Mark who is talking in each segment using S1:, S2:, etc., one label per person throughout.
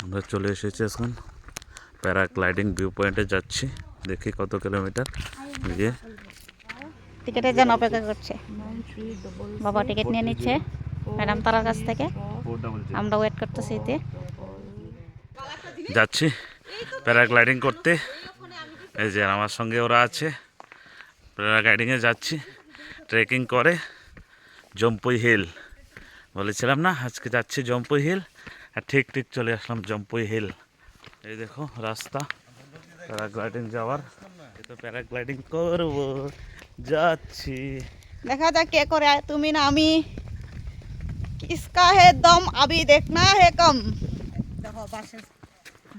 S1: আমরা চলে এসেছি এখন প্যারাগ্লাইডিং ভিউ পয়েন্টে যাচ্ছি। দেখি কত কিলোমিটার গিয়ে।
S2: টিকিটের জন্য অপেক্ষা করছে। বাবা টিকিট নিয়ে নিচ্ছে ম্যাডাম তারার কাছ থেকে। আমরা ওয়েট করতেছি।
S1: যাচ্ছি প্যারাগ্লাইডিং করতে। এই যে আমার সঙ্গে ওরা আছে, প্যারাগ্লাইডিংয়ে যাচ্ছি। ট্রেকিং করে জম্পুই হিল বলেছিলাম না, আজকে যাচ্ছি জম্পুই হিল। আর ঠিক চলে আসলাম জম্পুই হিল। এই দেখো রাস্তা প্যারাগ্লাইডিং যাওয়ার। এই তো প্যারাগ্লাইডিং করবো, যাচ্ছি।
S2: দেখা যাক কে করে, তুমি না আমি। কিসকা হে দম আবি দেখনা হে কম। দেখো বাসের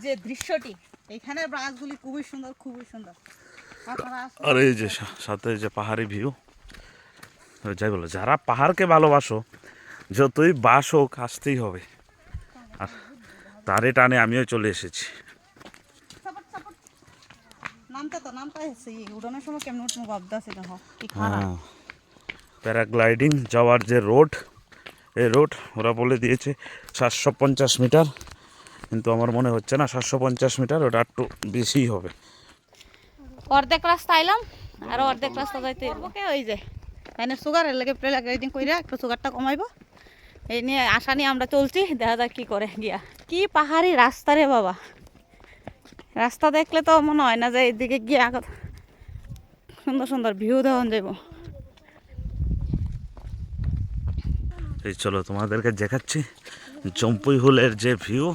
S2: যে দৃশ্যটি, এখানে গাছগুলি খুবই সুন্দর, খুবই সুন্দর।
S1: আর এই যে সাথে যে পাহাড়ি ভিউ। যাই বলো, যারা পাহাড়কে ভালোবাসো, যতই বাস হোক আসতেই হবে। আর তারে টানে আমিও চলে এসেছি। প্যারাগ্লাইডিং যাওয়ার যে রোড, এই রোড ওরা বলে দিয়েছে 750 মিটার, কিন্তু আমার মনে হচ্ছে না 750 মিটার, ওটা একটু বেশিই হবে।
S2: অর্ধেক রাস্তা আইলাম, আর অর্ধেক রাস্তা যাইতে ওকে ওই যে মানে সুগারের লেগে প্যারাগ্লাইডিং কইরা একটু সুগারটা কমাইবো, এই নিয়ে আশা নিয়ে আমরা চলছি। দেখা যাক কি করে গিয়া। কি পাহাড়ি রাস্তা রে বাবা, রাস্তা দেখলে তো মনে হয় না যে এইদিকে গিয়া সুন্দর সুন্দর ভিউ দেওয়া যাব।
S1: এই চলো তোমাদেরকে দেখাচ্ছি জম্পুই হিলের যে ভিউ।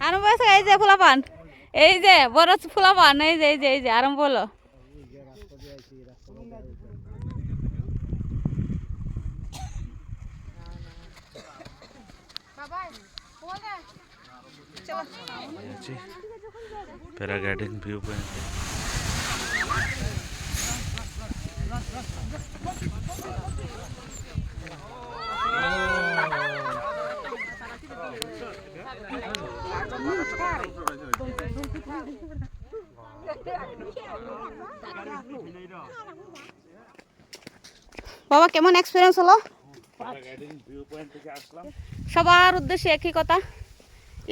S2: আরম্ভ হয়েছে এই যে ফুলাপান, এই যে বড় ফুলাপান, এই যে এই যে এই যে আরম্ভ হলো।
S1: Paragliding view point.
S2: বাবা কেমন এক্সপিরিয়েন্স হলো? সবার উদ্দেশ্যে একই কথা,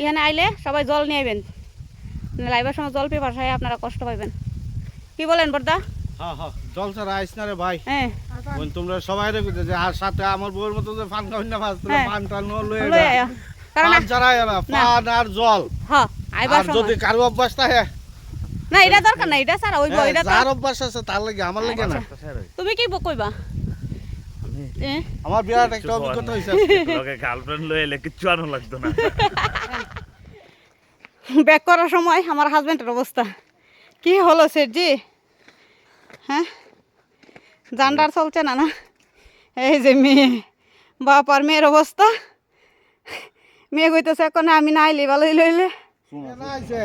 S2: এখানে আইলে সবাই জল নিয়ে আইবেন, লাইবার সময় জল পিপাসায় আপনারা কষ্ট পাইবেন। কি বলেন বড়দা?
S3: হ্যাঁ হ্যাঁ, জল ছাড়া আইস না রে ভাই।
S2: হ্যাঁ,
S3: তোমরা সবাই রেখে যে আর সাথে আমার বউয়ের মতো যে ফান খাওয়াই না, পান টান লয়ে
S2: কারণ
S3: পান ছাড়াই না, পান আর জল।
S2: হ্যাঁ, আইবার
S3: আর যদি কারো অভ্যাস থাকে
S2: না, এটা দরকার না, এটা ছাড়া ওইব। এটা তো
S3: যার অভ্যাস আছে তার লাগে, আমার লাগে না।
S2: তুমি কি কইবা?
S3: আমার বিরাট একটা অভিজ্ঞতা হইছে।
S1: লগে গার্লফ্রেন্ড লয়ে এলে কিচ্ছু আনো লাগতো না।
S2: ব্যাক করার সময় আমার হাজবেন্ডের অবস্থা কি হলো সেটজি। হ্যাঁ, জান্ডার চলছে না। না এই যে মেয়ে, বাপ আর মেয়ের অবস্থা। মেয়ে কইতেছে এখন আমি না আইলে ভালোই লইলে।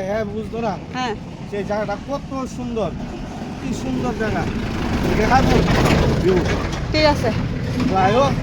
S3: হ্যাঁ বুঝতো না,
S2: হ্যাঁ
S3: সেই জায়গাটা কত সুন্দর, কি সুন্দর জায়গা দেখাবো।
S2: ঠিক আছে।
S3: যাই হোক।